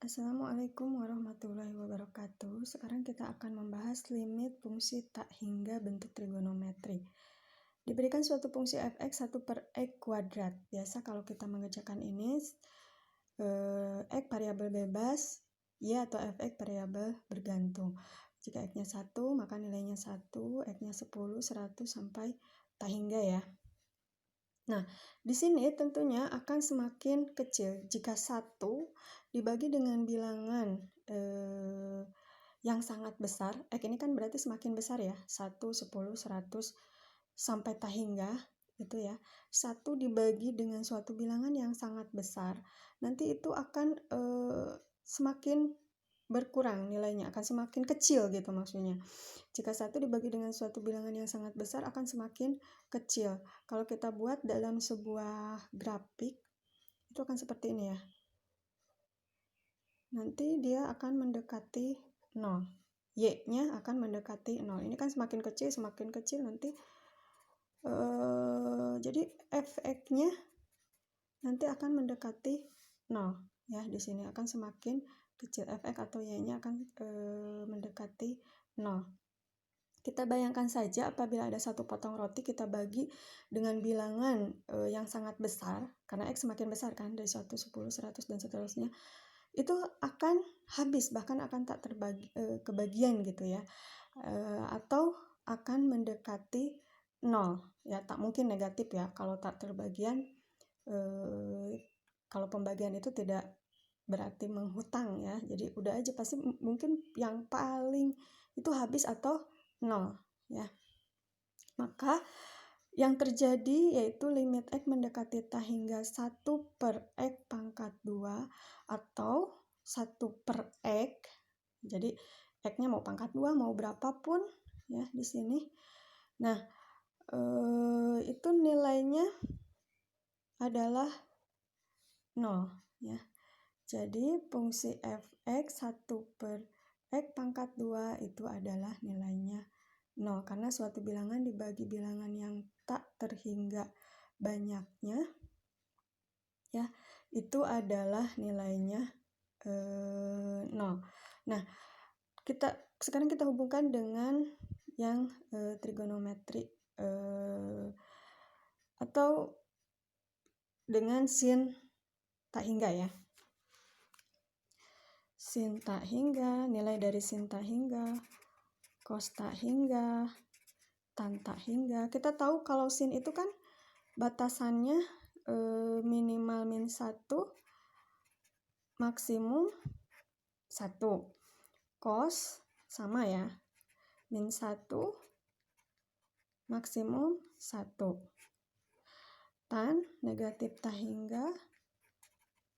Assalamualaikum warahmatullahi wabarakatuh. Sekarang kita akan membahas limit fungsi tak hingga bentuk trigonometri. Diberikan suatu fungsi fx 1 per x kuadrat. Biasa kalau kita mengerjakan ini, x variabel bebas, y atau fx variabel bergantung. Jika x-nya 1, maka nilainya 1, x-nya 10, 100, sampai tak hingga ya. Nah, di sini tentunya akan semakin kecil jika 1 dibagi dengan bilangan yang sangat besar. X ini kan berarti semakin besar ya, 1, 10, 100, sampai tak hingga, gitu ya. 1 dibagi dengan suatu bilangan yang sangat besar, nanti itu akan semakin berkurang nilainya, akan semakin kecil gitu maksudnya. Jika 1 dibagi dengan suatu bilangan yang sangat besar akan semakin kecil. Kalau kita buat dalam sebuah grafik, itu akan seperti ini ya. Nanti dia akan mendekati 0. Y-nya akan mendekati 0. Ini kan semakin kecil nanti. Jadi fx-nya nanti akan mendekati 0. Ya, di sini akan semakin kecil. Fx atau y-nya akan mendekati 0. Kita bayangkan saja apabila ada satu potong roti kita bagi dengan bilangan yang sangat besar, karena X semakin besar kan, dari 1, 10, 100, dan seterusnya, itu akan habis, bahkan akan tak terbagi kebagian gitu ya, atau akan mendekati 0 ya, tak mungkin negatif ya kalau tak terbagian. Kalau pembagian itu tidak berarti menghutang ya, jadi udah aja pasti mungkin yang paling itu habis atau 0 ya. Maka yang terjadi yaitu limit x mendekati tak hingga 1 per x pangkat 2 atau 1 per x. Jadi x-nya mau pangkat 2 mau berapapun ya di sini. Nah, itu nilainya adalah 0 ya. Jadi fungsi fx 1 per x pangkat 2 itu adalah nilainya 0, karena suatu bilangan dibagi bilangan yang tak terhingga banyaknya ya, itu adalah nilainya 0. Nah, sekarang kita hubungkan dengan yang trigonometri atau dengan sin tak hingga ya. Sin tak hingga, nilai dari sin tak hingga, cos tak hingga, tan tak hingga. Kita tahu kalau sin itu kan batasannya minimal min 1, maksimum 1. Cos sama ya, min 1, maksimum 1. Tan negatif tak hingga,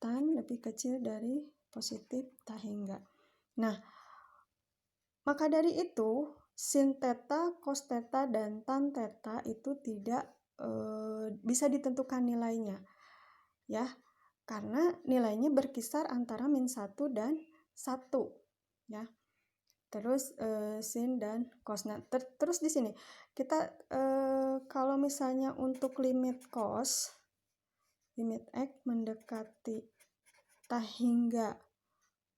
tan lebih kecil dari positif tak hingga. Nah, maka dari itu sin theta, cos theta, dan tan theta itu tidak bisa ditentukan nilainya ya, karena nilainya berkisar antara min 1 dan 1 ya. Terus sin dan cos. Nah, terus di sini kita kalau misalnya untuk limit cos, limit x mendekati tak hingga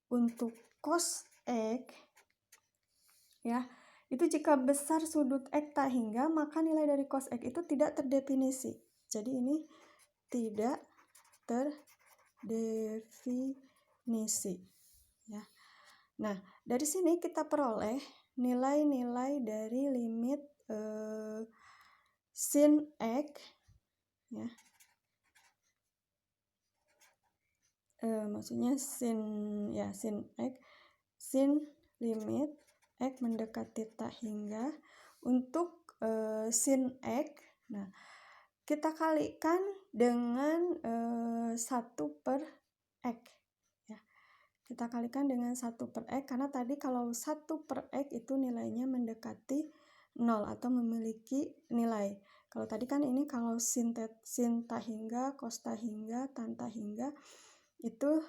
untuk cos x ya, itu jika besar sudut x tak hingga maka nilai dari cos x itu tidak terdefinisi. Jadi ini tidak terdefinisi ya. Nah, dari sini kita peroleh nilai-nilai dari limit sin x ya. Maksudnya sin x, sin limit x mendekati tak hingga untuk sin x. Nah, kita kalikan dengan 1 per x ya. Kita kalikan dengan 1 per x, karena tadi kalau 1 per x itu nilainya mendekati 0 atau memiliki nilai. Kalau tadi kan ini kalau sin tak hingga, cos tak hingga, tan tak hingga itu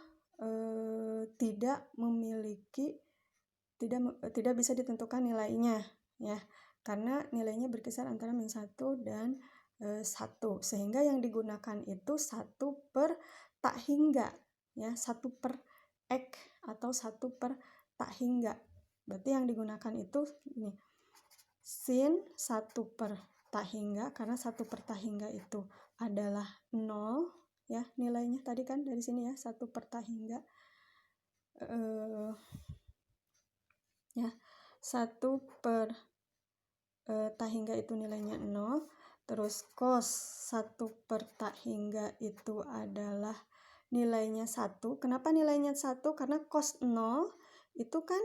tidak bisa ditentukan nilainya ya, karena nilainya berkisar antara min 1 dan 1, sehingga yang digunakan itu 1 per tak hingga ya, 1 per x atau 1 per tak hingga. Berarti yang digunakan itu ini sin 1 per tak hingga, karena 1 per tak hingga itu adalah 0 ya nilainya tadi kan dari sini ya, 1 per tak hingga ya 1 per tak hingga itu nilainya 0. Terus cos 1 per tak hingga itu adalah nilainya 1. Kenapa nilainya 1? Karena cos 0 itu kan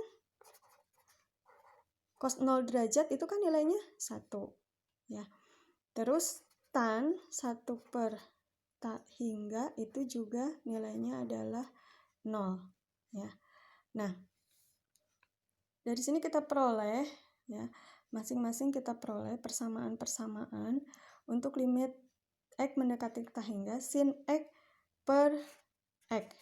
cos 0 derajat itu kan nilainya 1 ya. Terus tan 1 per tak hingga itu juga nilainya adalah 0 ya. Nah, dari sini kita peroleh ya, masing-masing kita peroleh persamaan-persamaan untuk limit X mendekati tak hingga sin X per X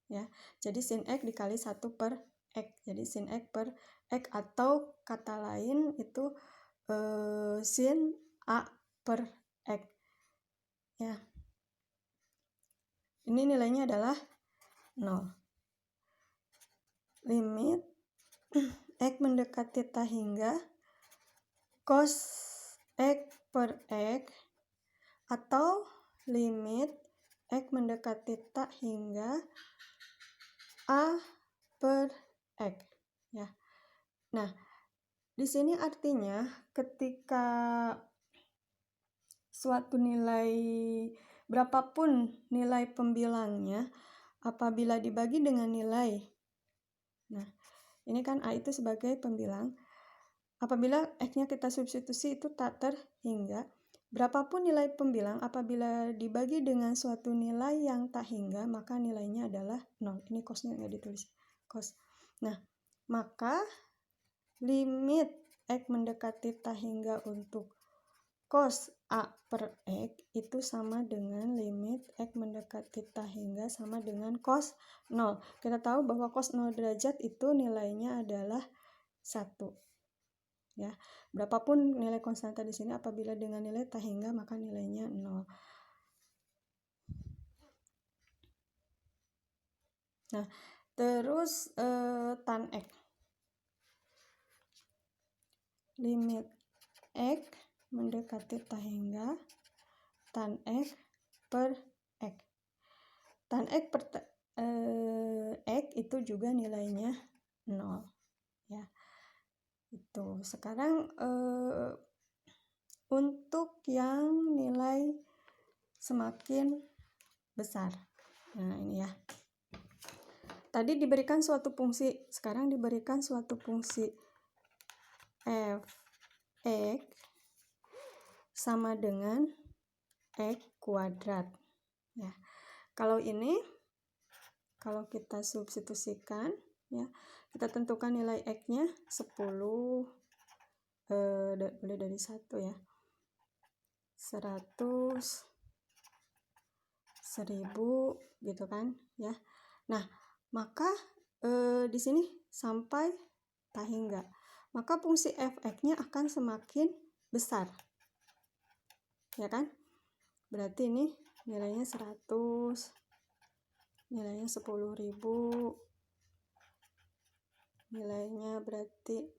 ya. Jadi sin X dikali 1 per X. Jadi sin X per X, atau kata lain itu sin A per X ya. Ini nilainya adalah 0. Limit X mendekati tak hingga cos X per X atau limit X mendekati tak hingga A per X ya. Nah, di sini artinya ketika suatu nilai berapapun nilai pembilangnya, apabila dibagi dengan nilai, nah ini kan A itu sebagai pembilang, apabila X-nya kita substitusi itu tak terhingga, berapapun nilai pembilang apabila dibagi dengan suatu nilai yang tak hingga, maka nilainya adalah 0. Ini cosnya nggak ditulis, cos. Nah, maka limit X mendekati tak hingga untuk cos A per X itu sama dengan limit X mendekati tak hingga sama dengan cos 0. Kita tahu bahwa cos 0 derajat itu nilainya adalah 1. Ya, berapapun nilai konstanta di sini apabila dengan nilai tak hingga maka nilainya 0. Nah, terus tan X. Limit X mendekati tak hingga tan X per X. Tan X per X itu juga nilainya 0 ya. Itu sekarang untuk yang nilai semakin besar. Nah, ini ya. Tadi diberikan suatu fungsi, sekarang diberikan suatu fungsi f(x) sama dengan x kuadrat ya. Kalau ini kalau kita substitusikan ya, kita tentukan nilai x-nya 10, boleh dari 1 ya, 100, 1000 gitu kan ya. Nah, maka di sini sampai tak hingga, maka fungsi f(x)-nya akan semakin besar ya kan. Berarti ini nilainya 100, nilainya 10.000, nilainya berarti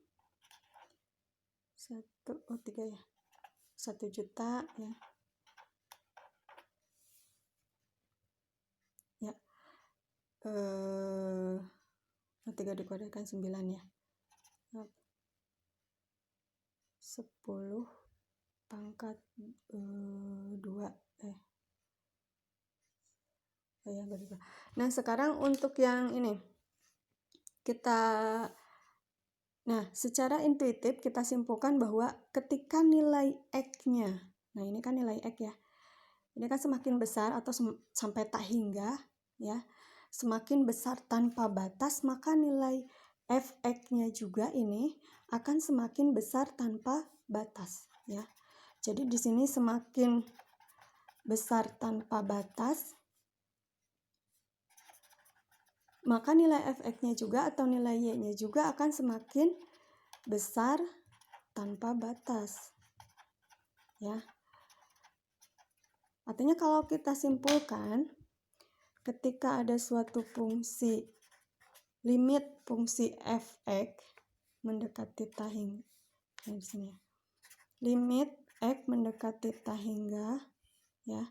3 ya, 1 juta ya. Ya, 3 dikuadratkan 9 ya. 10 pangkat 2 ya. Nah, sekarang untuk yang ini nah secara intuitif kita simpulkan bahwa ketika nilai X-nya, nah ini kan nilai X ya, ini kan semakin besar atau sampai tak hingga ya, semakin besar tanpa batas, maka nilai f(x)-nya juga ini akan semakin besar tanpa batas ya. Jadi di sini semakin besar tanpa batas, maka nilai f(x)-nya juga atau nilai y-nya juga akan semakin besar tanpa batas ya. Artinya kalau kita simpulkan, ketika ada suatu fungsi limit fungsi f(x) mendekati ta hingga di sini ya. Limit x mendekati ta hingga ya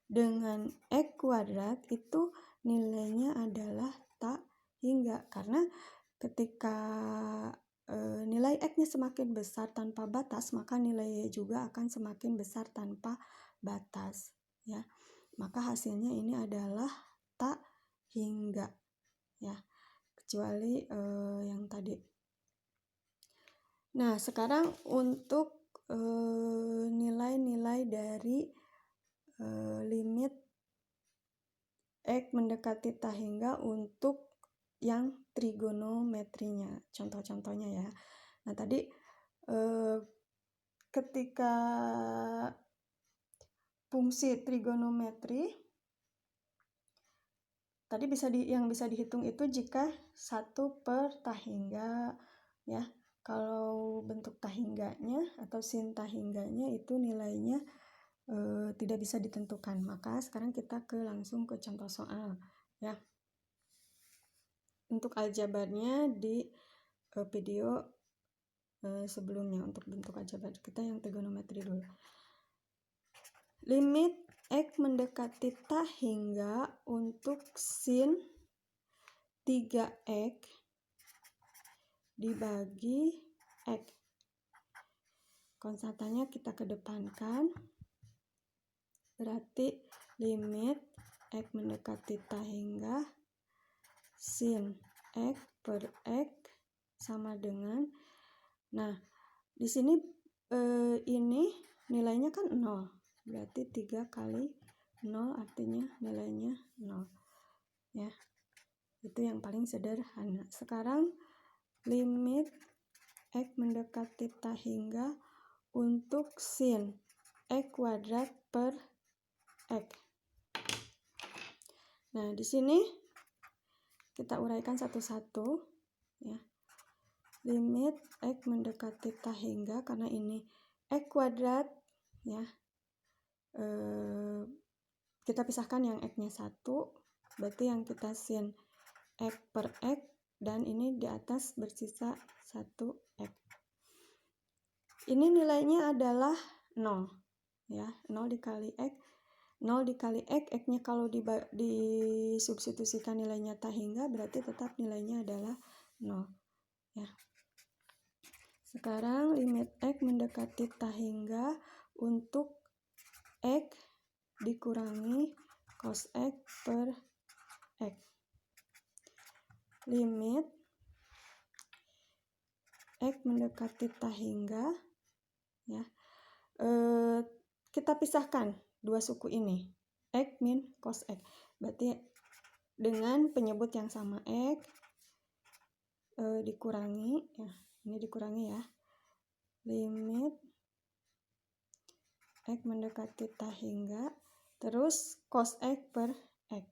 dengan x kuadrat itu nilainya adalah ta hingga, karena ketika nilai x-nya semakin besar tanpa batas, maka nilai juga akan semakin besar tanpa batas ya. Maka hasilnya ini adalah ta hingga ya, kecuali yang tadi. Nah, sekarang untuk nilai-nilai dari limit x mendekati ta hingga untuk yang trigonometrinya, contoh-contohnya ya. Nah, tadi ketika fungsi trigonometri tadi yang bisa dihitung itu jika 1 per ta hingga ya. Kalau bentuk ta hingganya atau sin ta hingganya itu nilainya tidak bisa ditentukan. Maka sekarang kita langsung ke contoh soal ya. Untuk aljabarnya di video sebelumnya. Untuk bentuk aljabar kita yang trigonometri dulu. Limit x mendekati ta hingga untuk sin 3x dibagi x. Konstantanya kita kedepankan. Berarti limit x mendekati ta hingga sin x per x sama dengan, nah di sini ini nilainya kan 0, berarti 3 kali 0 artinya nilainya 0 ya. Itu yang paling sederhana. Sekarang limit x mendekati ta hingga untuk sin x kuadrat per x. Nah, di sini kita uraikan satu-satu ya. Limit x mendekati ta hingga, karena ini x kuadrat ya. Kita pisahkan yang x-nya 1, berarti yang kita sin x per x, dan ini di atas bersisa 1x. Ini nilainya adalah 0 ya, 0 dikali x. 0 dikali x, x-nya kalau disubstitusikan nilainya ta hingga, berarti tetap nilainya adalah 0 ya. Sekarang limit x mendekati ta hingga untuk x dikurangi cos x per x. Limit x mendekati ta hingga ya. Kita pisahkan dua suku ini, x min cos x. Berarti dengan penyebut yang sama, x dikurangi ya, ini dikurangi ya. Limit x mendekati ta hingga terus cos x per x.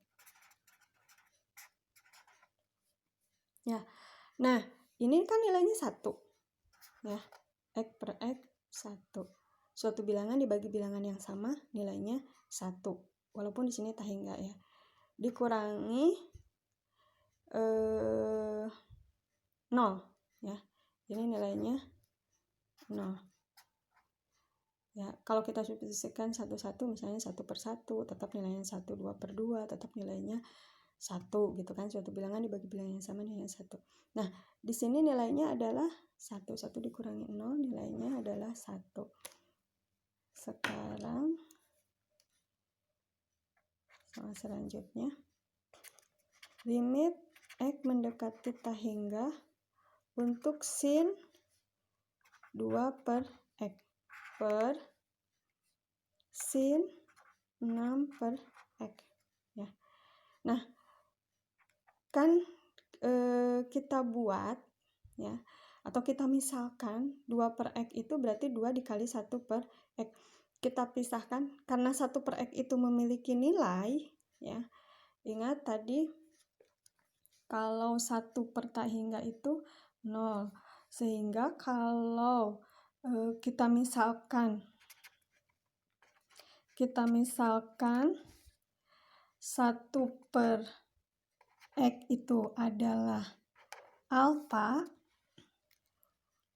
Ya. Nah, ini kan nilainya 1 ya. X per x 1. Suatu bilangan dibagi bilangan yang sama nilainya 1. Walaupun di sini ta hingga ya. Dikurangi 0 ya. Ini nilainya 0. Ya, kalau kita substitusikan satu-satu, misalnya 1 per 1, tetap nilainya 1, 2 per 2, tetap nilainya 1 gitu kan. Suatu bilangan dibagi bilangan yang sama nilainya 1. Nah, di sini nilainya adalah 1. 1 dikurangi 0, nilainya adalah 1. Sekarang soal selanjutnya. Limit x mendekati ta hingga untuk sin 2 per x per sin 6 per x ya. Nah, kan kita buat ya, atau kita misalkan 2 per x itu berarti 2 dikali 1 per x. Kita pisahkan karena 1 per x itu memiliki nilai ya. Ingat tadi kalau 1 per ta hingga itu 0. Sehingga kalau kita misalkan 1 per x itu adalah alfa,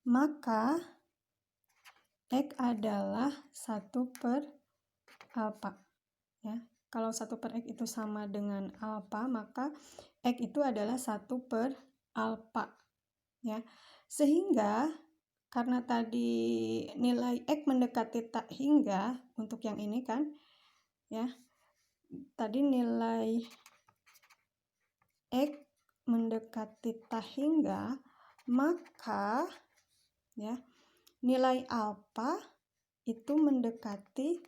maka X adalah 1 per alfa. Ya. Kalau 1 per X itu sama dengan alfa, maka X itu adalah 1 per alfa. Ya. Sehingga karena tadi nilai X mendekati tak hingga, untuk yang ini kan, ya, tadi nilai X mendekati tak hingga, maka ya nilai alfa itu mendekati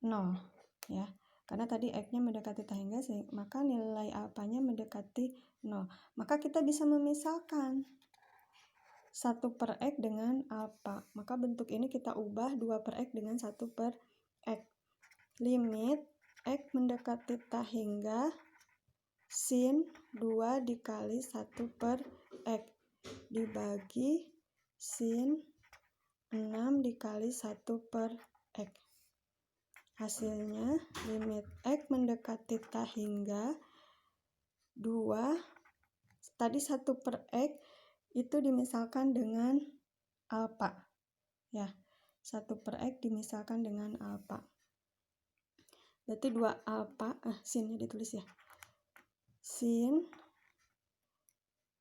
0, ya. Karena tadi X-nya mendekati tak hingga, maka nilai alfanya mendekati 0. Maka kita bisa memisahkan 1 per X dengan alfa. Maka bentuk ini kita ubah 2 per X dengan 1 per X. Limit X mendekati tak hingga sin 2 dikali 1 per X dibagi sin 6 dikali 1 per X. Hasilnya limit X mendekati tak hingga 2, tadi 1 per X itu dimisalkan dengan alfa. Ya, 1 per X dimisalkan dengan alfa. Berarti 2 alfa, sinnya ditulis ya. Sin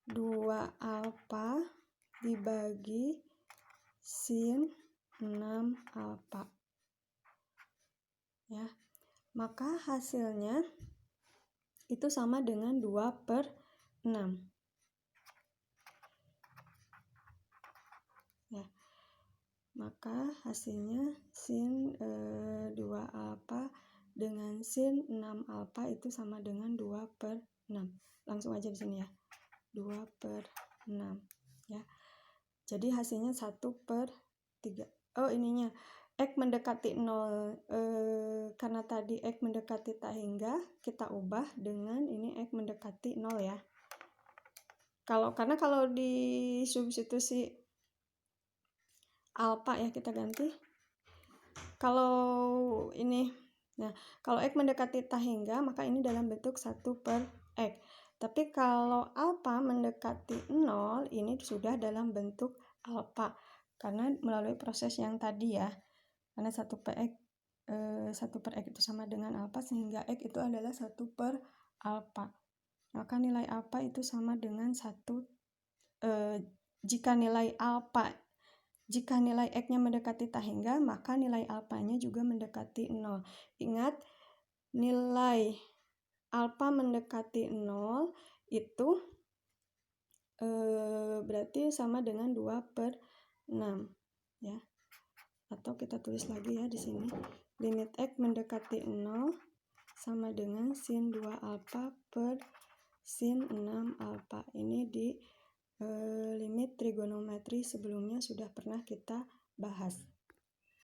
2 alfa dibagi sin 6 alfa. Ya, maka hasilnya itu sama dengan 2 per 6. Ya, maka hasilnya sin 2 alfa dengan sin 6 alfa itu sama dengan 2 per 6. Langsung aja di sini ya. 2 per 6. Ya. Jadi hasilnya 1 per 3. Oh, ininya X mendekati 0, karena tadi X mendekati tak hingga, kita ubah dengan ini X mendekati 0 ya. Karena kalau di substitusi alfa ya, kita ganti. Kalau ini, nah kalau X mendekati tak hingga, maka ini dalam bentuk 1 per X. Tapi kalau alfa mendekati 0, ini sudah dalam bentuk alfa. Karena melalui proses yang tadi ya. Karena 1 per X itu sama dengan alfa, sehingga X itu adalah 1 per alfa. Maka nilai alfa itu sama dengan 1, jika nilai X-nya mendekati tak hingga, maka nilai alfanya juga mendekati 0. Ingat, nilai alfa mendekati 0 itu berarti sama dengan 2 per 6, ya. Atau kita tulis lagi ya di sini. Limit X mendekati 0 sama dengan sin 2 alfa per sin 6 alfa. Ini di limit trigonometri sebelumnya sudah pernah kita bahas.